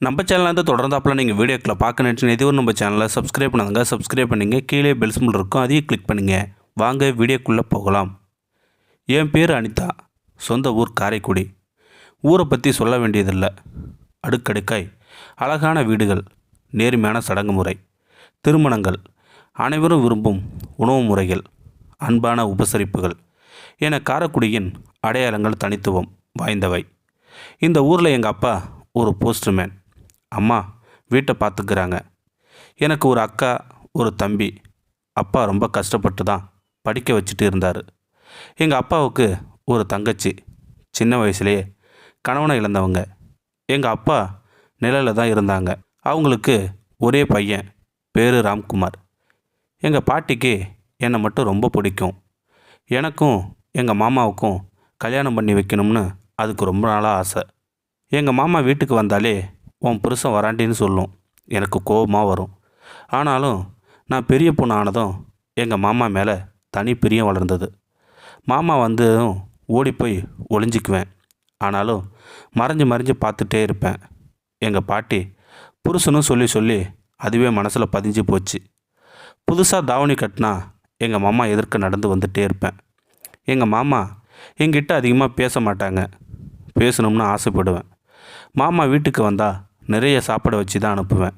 நம்ம சேனல்லேருந்து தொடர்ந்தாப்பில் நீங்கள் வீடியோக்களை பார்க்க நினச்சினா இதுவரை நம்ம சேனலை சப்ஸ்கிரைப் பண்ணாங்க. சப்ஸ்கிரைப் பண்ணிங்க. கீழே பெல் சிம்பிள் இருக்கும், அதையும் கிளிக் பண்ணிங்க. வாங்க வீடியோக்குள்ளே போகலாம். என் பேர் அனிதா. சொந்த ஊர் காரைக்குடி. ஊரை பற்றி சொல்ல வேண்டியதில்லை. அடுக்கடுக்காய் அழகான வீடுகள், நேர்மையான சடங்கு முறை, திருமணங்கள், அனைவரும் விரும்பும் உணவு முறைகள், அன்பான உபசரிப்புகள் என காரைக்குடியின் அடையாளங்கள் தனித்துவம் வாய்ந்தவை. இந்த ஊரில் எங்கள் அப்பா ஒரு போஸ்ட்மேன், அம்மா வீட்டை பார்த்துக்கிறாங்க. எனக்கு ஒரு அக்கா, ஒரு தம்பி. அப்பா ரொம்ப கஷ்டப்பட்டு தான் படிக்க வச்சுட்டு இருந்தார். எங்கள் அப்பாவுக்கு ஒரு தங்கச்சி, சின்ன வயசுலேயே கணவனை இழந்தவங்க. எங்கள் அப்பா நிழலில் தான் இருந்தாங்க. அவங்களுக்கு ஒரே பையன், பேர் ராம்குமார். எங்கள் பாட்டிக்கு என்னை மட்டும் ரொம்ப பிடிக்கும். எனக்கும் எங்கள் மாமாவுக்கும் கல்யாணம் பண்ணி வைக்கணும்னு அதுக்கு ரொம்ப நாளாக ஆசை. எங்கள் மாமா வீட்டுக்கு வந்தாலே உன் புருஷன் வராண்டின்னு சொல்லும். எனக்கு கோபமாக வரும். ஆனாலும் நான் பெரிய பொண்ணு ஆனதும் எங்கள் மாமா மேலே தனி பிரியம் வளர்ந்தது. மாமா வந்ததும் ஓடி போய் ஒளிஞ்சிக்குவேன். ஆனாலும் மறைஞ்சு மறைஞ்சு பார்த்துட்டே இருப்பேன். எங்கள் பாட்டி புருஷனும் சொல்லி சொல்லி அதுவே மனசில் பதிஞ்சு போச்சு. புதுசாக தாவணி கட்டினா எங்கள் மாமா எதிர்க்க நடந்து வந்துகிட்டே இருப்பேன். எங்கள் மாமா என்கிட்ட அதிகமாக பேச மாட்டாங்க. பேசணும்னு ஆசைப்படுவேன். மாமா வீட்டுக்கு வந்தால் நிறைய சாப்பிட வச்சு தான் அனுப்புவேன்.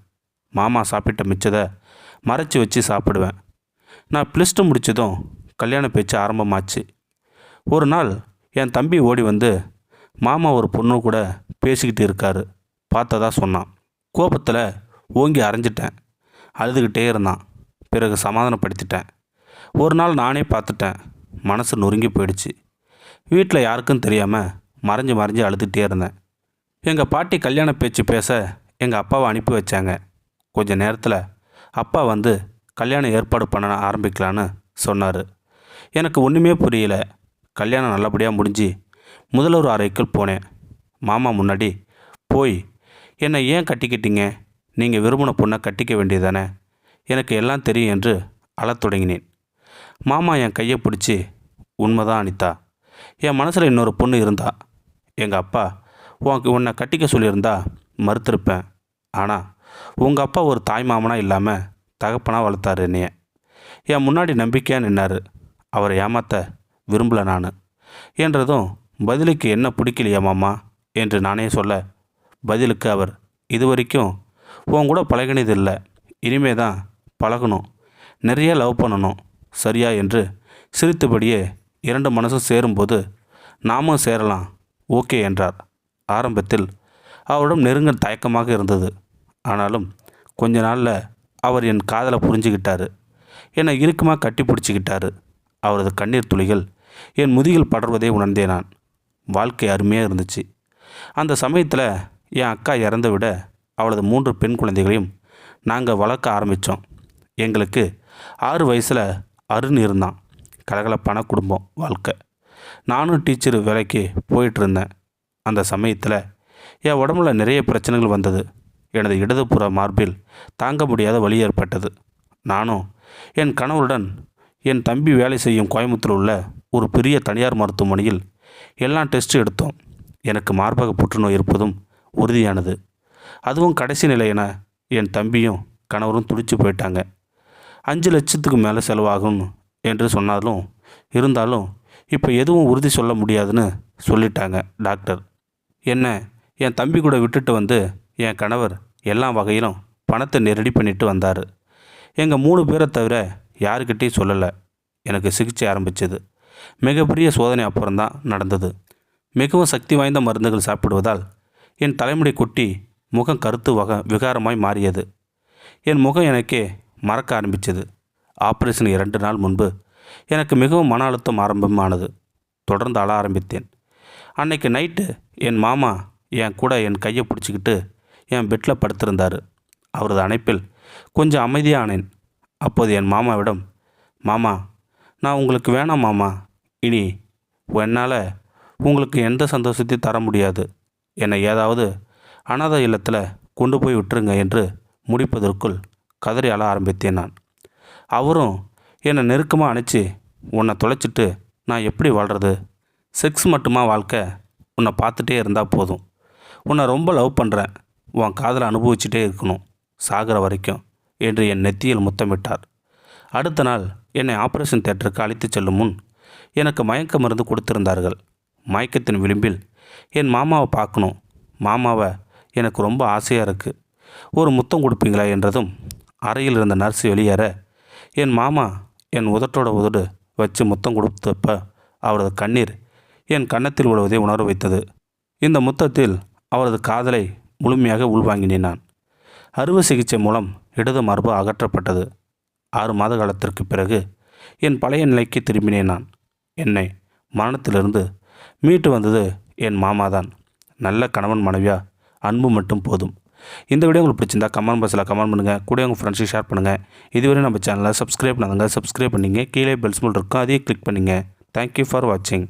மாமா சாப்பிட்ட மிச்சதை மறைச்சி வச்சு சாப்பிடுவேன். நான் +2 முடித்ததும் கல்யாண பேச்சு ஆரம்பமாச்சு. ஒரு நாள் என் தம்பி ஓடி வந்து மாமா ஒரு பொண்ணு கூட பேசிக்கிட்டு இருக்காரு பார்த்ததா சொன்னான். கோபத்தில் ஓங்கி அரைஞ்சிட்டேன். அழுதுகிட்டே இருந்தான். பிறகு சமாதானப்படுத்திட்டேன். ஒரு நாள் நானே பார்த்துட்டேன். மனசு நொறுங்கி போயிடுச்சு. வீட்டில் யாருக்கும் தெரியாமல் மறைஞ்சு மறைஞ்சு அழுதுகிட்டே இருந்தேன். எங்கள் பாட்டி கல்யாண பேச்சு பேச எங்கள் அப்பாவை அனுப்பி வச்சாங்க. கொஞ்ச நேரத்தில் அப்பா வந்து கல்யாணம் ஏற்பாடு பண்ண ஆரம்பிக்கலான்னு சொன்னார். எனக்கு ஒன்றுமே புரியல. கல்யாணம் நல்லபடியாக முடிஞ்சு முதல்வர் அறைக்குள் போனேன். மாமா முன்னாடி போய், என்னை ஏன் கட்டிக்கிட்டீங்க? நீங்கள் விரும்பின பொண்ணை கட்டிக்க வேண்டியதானே? எனக்கு எல்லாம் தெரியும் என்று அழத் தொடங்கினேன். மாமா என் கையை பிடிச்சி, உண்மைதான் அனிதா, என் மனசில் இன்னொரு பொண்ணு இருந்தா. எங்கள் அப்பா உன்னை கட்டிக்க சொல்லியிருந்தா மறுத்திருப்பேன். ஆனால் உங்கள் அப்பா ஒரு தாய் மாமனாக இல்லாமல் தகப்பனாக வளர்த்தாரு என்னைய. என் முன்னாடி நம்பிக்கையாக நின்னார். அவரை ஏமாற்ற விரும்பலை நான் என்றதும், பதிலுக்கு என்ன பிடிக்கலையா மாமா என்று நானே சொல்ல, பதிலுக்கு அவர், இது வரைக்கும் உன் கூட பழகினது இல்லை, இனிமே தான் பழகணும், நிறைய லவ் பண்ணணும், சரியா என்று சிரித்தபடியே, 2 மனசும் சேரும்போது நாமும் சேரலாம், ஓகே என்றார். ஆரம்பத்தில் அவரிடம் நெருங்க தயக்கமாக இருந்தது. ஆனாலும் கொஞ்ச நாளில் அவர் என் காதலை புரிஞ்சுக்கிட்டாரு. என்னை இறுக்கமாக கட்டி பிடிச்சிக்கிட்டாரு. அவரது கண்ணீர் துளிகள் என் முதுகில் படர்வதை உணர்ந்தே நான். வாழ்க்கை அருமையாக இருந்துச்சு. அந்த சமயத்தில் என் அக்கா இறந்து விட அவளது 3 பெண் குழந்தைகளையும் நாங்கள் வளர்க்க ஆரம்பித்தோம். எங்களுக்கு 6 வயசில் அருண் இருந்தான். கலகலப்பான குடும்பம் வாழ்க்கை. நானும் டீச்சர் வேலைக்கு போயிட்டுருந்தேன். அந்த சமயத்தில் என் உடம்புல நிறைய பிரச்சனைகள் வந்தது. எனது இடதுபுற மார்பில் தாங்க முடியாத வலி ஏற்பட்டது. நானும் என் கணவருடன் என் தம்பி வேலை செய்யும் கோயம்புத்தூர் உள்ள ஒரு பெரிய தனியார் மருத்துவமனையில் எல்லாம் டெஸ்ட் எடுத்தோம். எனக்கு மார்பக புற்றுநோய் இருப்பதும் உறுதியானது. அதுவும் கடைசி நிலை என என் தம்பியும் கணவரும் துடிச்சு போயிட்டாங்க. 5 லட்சத்துக்கு மேலே செலவாகும் என்று சொன்னாலும், இருந்தாலும் இப்போ எதுவும் உறுதி சொல்ல முடியாதுன்னு சொல்லிட்டாங்க டாக்டர். என்ன என் தம்பி கூட விட்டுட்டு வந்து என் கணவர் எல்லா வகையிலும் பணத்தை ரெடி பண்ணிட்டு வந்தார். எங்கள் 3 பேரை தவிர யாருக்கிட்டையும் சொல்லலை. எனக்கு சிகிச்சை ஆரம்பித்தது மிகப்பெரிய சோதனை அப்புறம்தான் நடந்தது. மிகவும் சக்தி வாய்ந்த மருந்துகள் சாப்பிடுவதால் என் தலைமுடி கொட்டி முகம் கருத்து விகாரமாய் மாறியது. என் முகம் எனக்கே மறக்க ஆரம்பித்தது. ஆப்ரேஷன் 2 நாள் முன்பு எனக்கு மிகவும் மன அழுத்தம் ஆரம்பமானது. தொடர்ந்து அழ ஆரம்பித்தேன். அன்னைக்கு நைட்டு என் மாமா என் கூட என் கையை பிடிச்சிக்கிட்டு என் பெட்டில் படுத்திருந்தார். அவரது அணைப்பில் கொஞ்சம் அமைதியானேன். அப்போது என் மாமாவிடம், மாமா, நான் உங்களுக்கு வேணாம் மாமா, இனி என்னால் உங்களுக்கு எந்த சந்தோஷத்தையும் தர முடியாது, என்னை ஏதாவது அனாதை இல்லத்தில் கொண்டு போய் விட்டுருங்க என்று முடிப்பதற்குள் கதறி அழ ஆரம்பித்தேன் நான். அவரும் என்னை நெருக்கமாக அணைச்சி, உன்னை தொலைச்சிட்டு நான் எப்படி வாழ்கிறது? செக்ஸ் மட்டுமா வாழ்க்கை? உன்னை பார்த்துட்டே இருந்தால் போதும். உன்னை ரொம்ப லவ் பண்ணுறேன். உன் காதலை அனுபவிச்சுட்டே இருக்கணும் சாகிற வரைக்கும் என்று என் நெத்தியில் முத்தமிட்டார். அடுத்த நாள் என்னை ஆபரேஷன் தியேட்டருக்கு அழைத்துச் செல்லும் முன் எனக்கு மயக்க மருந்து கொடுத்திருந்தார்கள். மயக்கத்தின் விளிம்பில் என் மாமாவை பார்க்கணும், மாமாவை எனக்கு ரொம்ப ஆசையாக இருக்குது, ஒரு முத்தம் கொடுப்பீங்களா என்றதும் அறையில் இருந்த நர்ஸ் வெளியேற என் மாமா என் உதட்டோட உதடு வச்சு முத்தம் கொடுத்தப்ப அவரது கண்ணீர் என் கன்னத்தில் விழுவதை உணர வைத்தது. இந்த முத்தத்தில் அவரது காதலை முழுமையாக உள்வாங்கினேன் நான். அறுவை சிகிச்சை மூலம் இடது மார்பு அகற்றப்பட்டது. 6 மாத காலத்திற்கு பிறகு என் பழைய நிலைக்கு திரும்பினேன் நான். என்னை மரணத்திலிருந்து மீட்டு வந்தது என் மாமாதான். நல்ல கணவன் மனைவியா அன்பு மட்டும் போதும். இந்த வீடியோ உங்களுக்கு பிடிச்சிருந்தா கமெண்ட் பாக்ஸில் கமெண்ட் பண்ணுங்கள், கூட உங்கள் ஃப்ரெண்ட்ஸுக்கு ஷேர் பண்ணுங்கள். இதுவரை நம்ம சேனலை சப்ஸ்கிரைப் பண்ணுங்க, சப்ஸ்கிரைப் பண்ணிங்க, கீழே பெல் சிம்பல் இருக்கும், அதையே கிளிக் பண்ணிங்க. தேங்க்யூ ஃபார் வாட்சிங்.